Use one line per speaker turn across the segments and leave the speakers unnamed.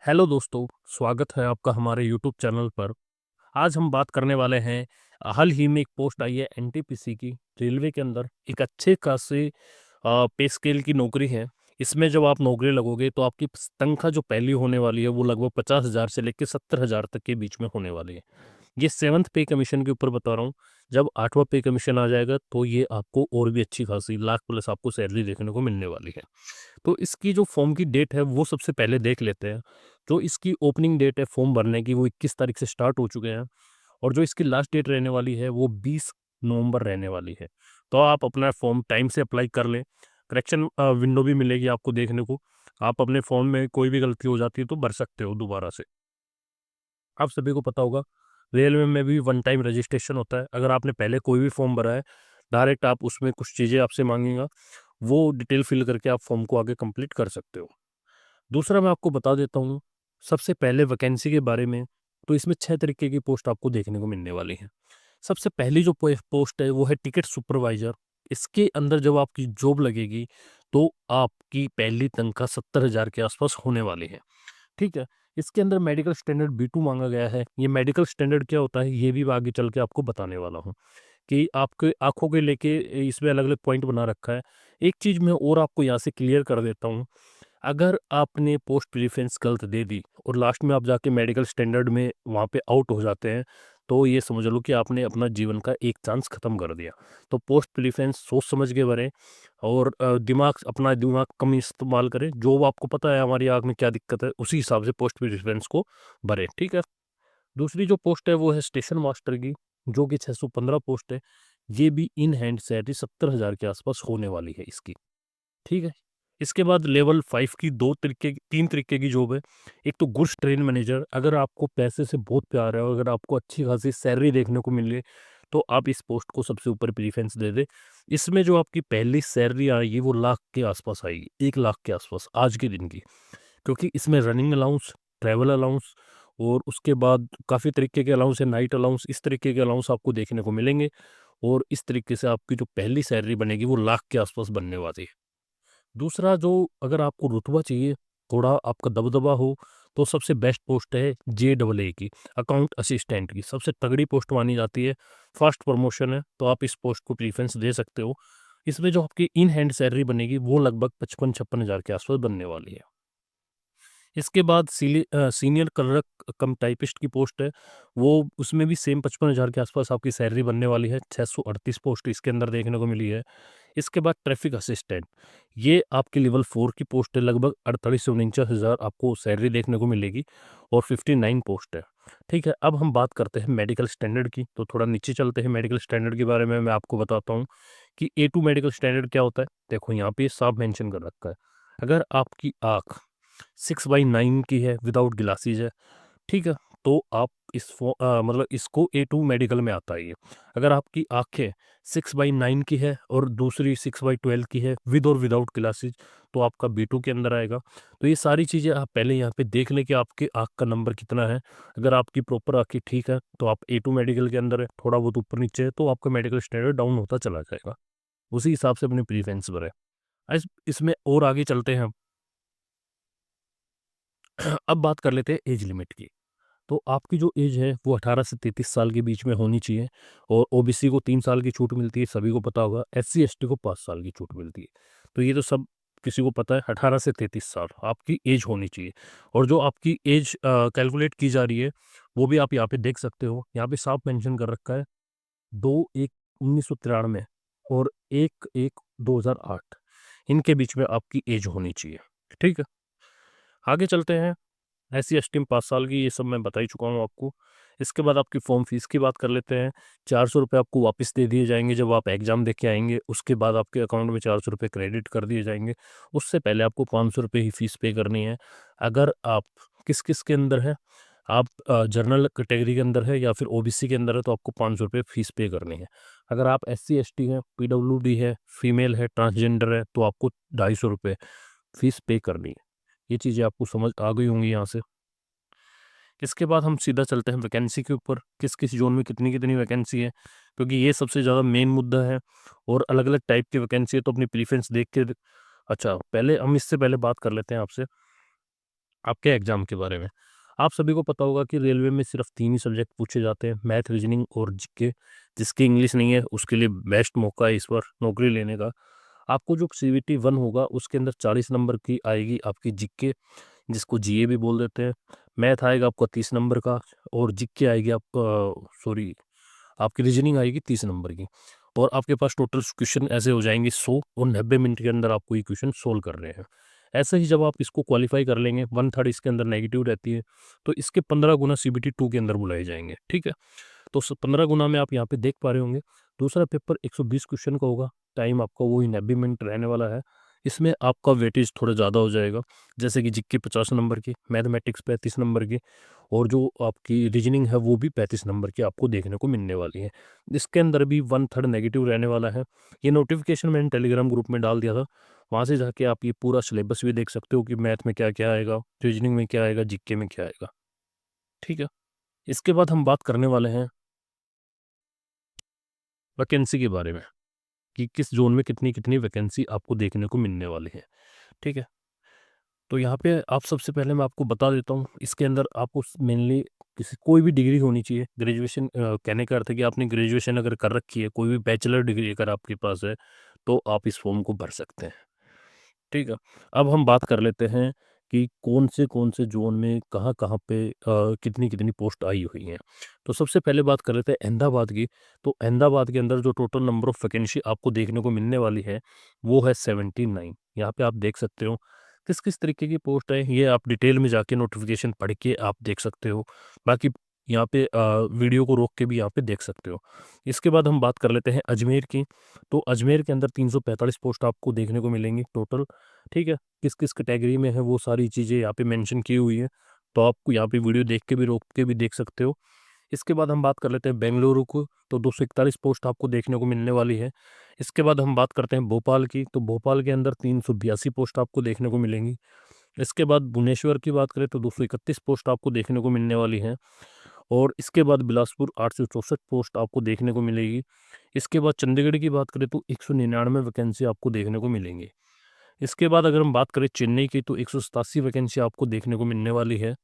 Hello दोस्तों, स्वागत है आपका हमारे यूट्यूब चैनल पर। आज हम बात करने वाले हैं। हाल ही में एक पोस्ट आई है एनटीपीसी की, रेलवे के अंदर एक अच्छे खासे पे स्केल की नौकरी है। इसमें जब आप नौकरी लगोगे तो आपकी तनख्वाह जो पहली होने वाली है वो लगभग 50,000 से लेकर 70,000 तक के बीच में होने वाली है। ये सेवन्थ पे कमीशन के ऊपर बता रहा हूँ। जब आठवां पे कमीशन आ जाएगा तो ये आपको और भी अच्छी खासी लाख प्लस आपको सैलरी देखने को मिलने वाली है। तो इसकी जो फॉर्म की डेट है वो सबसे पहले देख लेते हैं। जो इसकी ओपनिंग डेट है फॉर्म भरने की वो 21 तारीख से स्टार्ट हो चुके हैं, और जो इसकी लास्ट डेट रहने वाली है वो 20 नवंबर रहने वाली है। तो आप अपना फॉर्म टाइम से अप्लाई कर लें। करेक्शन विंडो भी मिलेगी आपको देखने को। आप अपने फॉर्म में कोई भी गलती हो जाती है तो भर सकते हो दोबारा से। आप सभी को पता होगा, रेलवे में भी वन टाइम रजिस्ट्रेशन होता है। अगर आपने पहले कोई भी फॉर्म भरा है, डायरेक्ट आप उसमें कुछ चीज़ें आपसे मांगेगा, वो डिटेल फिल करके आप फॉर्म को आगे कंप्लीट कर सकते हो। दूसरा मैं आपको बता देता हूँ, सबसे पहले वैकेंसी के बारे में। तो इसमें 6 तरीके की पोस्ट आपको देखने को मिलने वाली हैं। सबसे पहली जो पोस्ट है वो है टिकट सुपरवाइज़र। इसके अंदर जब आपकी जॉब लगेगी तो आपकी पहली तनख्वाह 70,000 के आसपास होने वाली है। ठीक है? इसके अंदर मेडिकल स्टैंडर्ड B2 माँगा गया है। ये मेडिकल स्टैंडर्ड क्या होता है ये भी मैं आगे चल के आपको बताने वाला हूँ, कि आपके आँखों के लेके इसमें अलग-अलग पॉइंट बना रखा है। एक चीज़ मैं और आपको यहाँ से क्लियर कर देता हूँ। अगर आपने पोस्ट प्रेफ़रेंस गलत दे दी और लास्ट में आप जाके मेडिकल स्टैंडर्ड में वहाँ पे आउट हो जाते हैं, तो ये समझ लो कि आपने अपना जीवन का एक चांस ख़त्म कर दिया। तो पोस्ट प्रेफ़रेंस सोच समझ के भरें, और अपना दिमाग कम इस्तेमाल करें। जो आपको पता है हमारी आँख में क्या दिक्कत है, उसी हिसाब से पोस्ट प्रेफ़रेंस को भरें, ठीक है? दूसरी जो पोस्ट है वो है स्टेशन मास्टर की, जो कि 615 पोस्ट है। ये भी इन हैंड सैलरी 70,000 के आसपास होने वाली है इसकी। ठीक है? इसके बाद लेवल 5 की 3 तरीके की जॉब है। एक तो गुड्स ट्रेन मैनेजर। अगर आपको पैसे से बहुत प्यार है और अगर आपको अच्छी खासी सैलरी देखने को मिल रही है, तो आप इस पोस्ट को सबसे ऊपर प्रेफ़रेंस दे दें। इसमें जो आपकी पहली सैलरी आएगी वो लाख के आसपास आएगी, 1 लाख के आसपास आज के दिन की। क्योंकि इसमें रनिंग अलाउंस, ट्रैवल अलाउंस और उसके बाद काफ़ी तरीके के अलाउंस है, नाइट अलाउंस, इस तरीके के अलाउंस आपको देखने को मिलेंगे, और इस तरीके से आपकी जो पहली सैलरी बनेगी वो लाख के आसपास बनने वाली है। दूसरा जो, अगर आपको रुतबा चाहिए, थोड़ा आपका दबदबा हो, तो सबसे बेस्ट पोस्ट है JAA की, अकाउंट असिस्टेंट की। सबसे तगड़ी पोस्ट मानी जाती है, फास्ट प्रमोशन है, तो आप इस पोस्ट को प्रेफ़रेंस दे सकते हो। इसमें जो आपकी इन हैंड सैलरी बनेगी वो लगभग 55-56 हज़ार के आसपास बनने वाली है। इसके बाद सीनियर क्लर्क कम टाइपिस्ट की पोस्ट है, वो उसमें भी सेम 55,000 के आसपास आपकी सैलरी बनने वाली है। 638 पोस्ट इसके अंदर देखने को मिली है। इसके बाद ट्रैफिक असिस्टेंट, ये आपकी लेवल 4 की पोस्ट है, लगभग 48 से 49 हज़ार आपको सैलरी देखने को मिलेगी, और 59 पोस्ट है। ठीक है, अब हम बात करते हैं मेडिकल स्टैंडर्ड की, तो थोड़ा नीचे चलते हैं। मेडिकल स्टैंडर्ड के बारे में मैं आपको बताता हूँ कि A2 मेडिकल स्टैंडर्ड क्या होता है। देखो यहाँ पे साफ मेंशन कर रखा है, अगर आपकी आँख 6/9 की है, विदाउट ग्लासेस है, ठीक है? तो आप मतलब इसको A2 मेडिकल में आता है ये। अगर आपकी आँखें 6/9 की है और दूसरी 6/12 की है, विद और विदाउट ग्लासेस, तो आपका B2 के अंदर आएगा। तो ये सारी चीज़ें आप पहले यहाँ पे देख लें कि आपकी आँख का नंबर कितना है। अगर आपकी प्रॉपर आँखें ठीक है, तो आप A2 मेडिकल के अंदर है। थोड़ा बहुत ऊपर-नीचे है, तो आपका मेडिकल स्टैंडर्ड डाउन होता चला जाएगा। उसी हिसाब से अपनी प्रेफ़रेंस भरें। इसमें और आगे चलते हैं। अब बात कर लेते हैं एज लिमिट की। तो आपकी जो एज है वो 18 से 33 साल के बीच में होनी चाहिए, और ओबीसी को 3 साल की छूट मिलती है, सभी को पता होगा। एससी एसटी को 5 साल की छूट मिलती है। तो ये तो सब किसी को पता है, 18 से 33 साल आपकी एज होनी चाहिए। और जो आपकी एज कैलकुलेट की जा रही है वो भी आप यहाँ पे देख सकते हो। यहाँ पे साफ मेंशन कर रखा है, 2/1/1993 और 1/1/2008, इनके बीच में आपकी एज होनी चाहिए। ठीक है, आगे चलते हैं। एससी एसटी में 5 साल की, ये सब मैं बता ही चुका हूँ आपको। इसके बाद आपकी फ़ॉर्म फ़ीस की बात कर लेते हैं। ₹400 आपको वापस दे दिए जाएँगे जब आप एग्ज़ाम दे के आएँगे, उसके बाद आपके अकाउंट में ₹400 क्रेडिट कर दिए जाएँगे। उससे पहले आपको ₹500 ही फ़ीस पे करनी है। अगर आप किस-किस के अंदर हैं, आप जनरल कैटेगरी के अंदर है या फिर ओबीसी के अंदर है, तो आपको ₹500 फ़ीस पे करनी है। अगर आप एससी एसटी हैं, पीडब्ल्यूडी है, फीमेल है, ट्रांसजेंडर है, तो आपको ₹250 फ़ीस पे करनी है। ये चीज़ें आपको समझ आ गई होंगी यहाँ से। इसके बाद हम सीधा चलते हैं वैकेंसी के ऊपर, किस-किस ज़ोन में कितनी-कितनी वैकेंसी है, क्योंकि ये सबसे ज़्यादा मेन मुद्दा है, और अलग-अलग टाइप की वैकेंसी है, तो अपनी प्रेफ़रेंस देख के अच्छा, पहले हम इससे पहले बात कर लेते हैं आपसे आपके एग्ज़ाम के बारे में। आप सभी को पता होगा कि रेलवे में सिर्फ़ 3 ही सब्जेक्ट पूछे जाते हैं, मैथ, रीज़निंग और जीके। जिसकी इंग्लिश नहीं है, उसके लिए बेस्ट मौका है इस बार नौकरी लेने का। आपको जो सीवीटी 1 होगा, उसके अंदर 40 नंबर की आएगी आपकी जीके, जिसको जीए भी बोल देते हैं। मैथ आएगा आपका 30 नंबर का और जीके आएगी आपका सॉरी आपकी रीजनिंग आएगी 30 नंबर की। और आपके पास टोटल क्वेश्चन ऐसे हो जाएंगे 100 और 90 मिनट के अंदर आपको ये क्वेश्चन सोल्व कर रहे हैं। ऐसे ही जब आप इसको क्वालिफाई कर लेंगे, 1/3 इसके अंदर नेगेटिव रहती है, तो इसके 15 गुना सीबीटी 2 के अंदर बुलाए जाएंगे। ठीक है, तो 15 गुना में आप यहाँ पे देख पा रहे होंगे। दूसरा पेपर 120 क्वेश्चन का होगा, टाइम आपका वही 90 मिनट रहने वाला है। इसमें आपका वेटेज थोड़ा ज़्यादा हो जाएगा, जैसे कि जीके 50 नंबर की, मैथमेटिक्स 35 नंबर की और जो आपकी रीजनिंग है वो भी 35 नंबर की आपको देखने को मिलने वाली है। इसके अंदर भी 1/3 नेगेटिव रहने वाला है। ये नोटिफिकेशन मैंने टेलीग्राम ग्रुप में डाल दिया था, वहाँ से जाके आप ये पूरा सिलेबस भी देख सकते हो कि मैथ में क्या-क्या आएगा, रीजनिंग में क्या आएगा, जीके में क्या आएगा। ठीक है? इसके बाद हम बात करने वाले हैं वैकेंसी के बारे में, कि किस ज़ोन में कितनी-कितनी वैकेंसी आपको देखने को मिलने वाली है। ठीक है? तो यहाँ पे आप सबसे पहले मैं आपको बता देता हूँ, इसके अंदर आपको मेनली किसी कोई भी डिग्री होनी चाहिए। ग्रेजुएशन कहने का अर्थ है कि आपने ग्रेजुएशन अगर कर रखी है, कोई भी बैचलर डिग्री अगर आपके पास है, तो आप इस फॉर्म को भर सकते हैं। ठीक है। अब हम बात कर लेते हैं कि कौन से ज़ोन में कहाँ-कहाँ पे कितनी-कितनी पोस्ट आई हुई हैं। तो सबसे पहले बात कर लेते हैं अहमदाबाद की। तो अहमदाबाद के अंदर जो टोटल नंबर ऑफ वैकेंसी आपको देखने को मिलने वाली है, वो है 79। यहाँ पे आप देख सकते हो किस-किस तरीके की पोस्ट है, ये आप डिटेल में जाके नोटिफ़िकेशन पढ़ के आप देख सकते हो। बाकी यहाँ पे वीडियो को रोक के भी यहाँ पे देख सकते हो। इसके बाद हम बात कर लेते हैं अजमेर की। तो अजमेर के अंदर 345 पोस्ट आपको देखने को मिलेंगी टोटल। ठीक है? किस-किस कैटेगरी में है वो सारी चीज़ें यहाँ पे मेंशन की हुई है। तो आपको यहाँ पे वीडियो देख के भी रोक के भी देख सकते हो। इसके बाद हम बात कर लेते हैं बेंगलुरु को, तो 241 पोस्ट आपको देखने को मिलने वाली है। इसके बाद हम बात करते हैं भोपाल की, तो भोपाल के अंदर 382 पोस्ट आपको देखने को मिलेंगी। इसके बाद भुवनेश्वर की बात करें तो 231 पोस्ट आपको देखने को मिलने वाली है। और इसके बाद बिलासपुर 864 पोस्ट आपको देखने को मिलेगी। इसके बाद चंडीगढ़ की बात करें तो 199 वैकेंसी आपको देखने को मिलेंगी। इसके बाद अगर हम बात करें चेन्नई की तो 187 वैकेंसी आपको देखने को मिलने वाली है।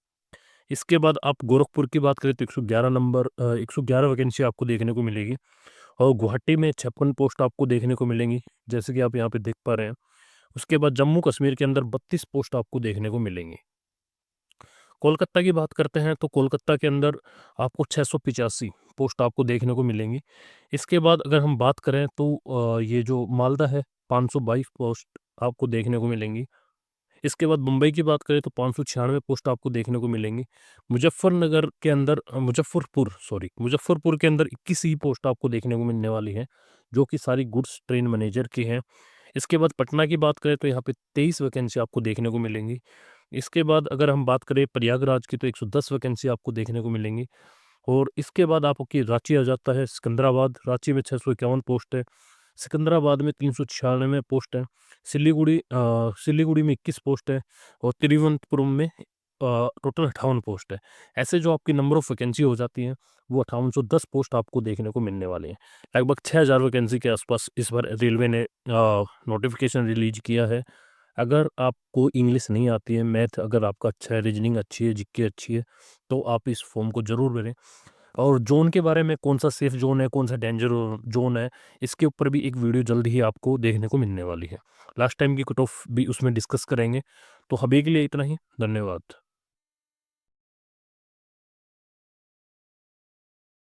इसके बाद आप गोरखपुर की बात करें तो 111 वैकेंसी आपको देखने को मिलेगी और गुवाहाटी में 56 पोस्ट आपको देखने को मिलेंगी, जैसे कि आप यहाँ पे देख पा रहे हैं। उसके बाद जम्मू कश्मीर के अंदर 32 पोस्ट आपको देखने को मिलेंगी। कोलकाता की बात करते हैं तो कोलकाता के अंदर आपको 685 पोस्ट आपको देखने को मिलेंगी। इसके बाद अगर हम बात करें तो ये जो मालदा है 522 पोस्ट आपको देखने को मिलेंगी। इसके बाद मुंबई की बात करें तो 596 पोस्ट आपको देखने को मिलेंगी। मुज़फ्फरनगर के अंदर मुज़फ्फरपुर के अंदर 21 ही पोस्ट आपको देखने को मिलने वाली है, जो कि सारी गुड्स ट्रेन मैनेजर की हैं। इसके बाद पटना की बात करें तो यहाँ पे 23 वैकेंसी आपको देखने को मिलेंगी। इसके बाद अगर हम बात करें प्रयागराज की तो 110 वैकेंसी आपको देखने को मिलेंगी। और इसके बाद आपकी रांची आ जाता है, सिकंदराबाद, रांची में 651 पोस्ट है। सिकंदराबाद में 396 पोस्ट है। सिलीगुड़ी में 21 पोस्ट है और तिरुवनंतपुरम में टोटल 58 पोस्ट है। ऐसे जो आपकी नंबर ऑफ वैकेंसी हो जाती हैं, वो 5810 पोस्ट आपको देखने को मिलने वाले हैं। लगभग 6000 वैकेंसी के आसपास इस बार रेलवे ने नोटिफ़िकेशन रिलीज़ किया है। अगर आपको इंग्लिश नहीं आती है, मैथ अगर आपका अच्छा है, रीजनिंग अच्छी है, जीके अच्छी है, तो आप इस फॉर्म को ज़रूर भरें। और ज़ोन के बारे में कौन-सा सेफ ज़ोन है, कौन-सा डेंजर ज़ोन है, इसके ऊपर भी एक वीडियो जल्द ही आपको देखने को मिलने वाली है। लास्ट टाइम की कट ऑफ भी उसमें डिस्कस करेंगे। तो अभी के लिए इतना ही, धन्यवाद।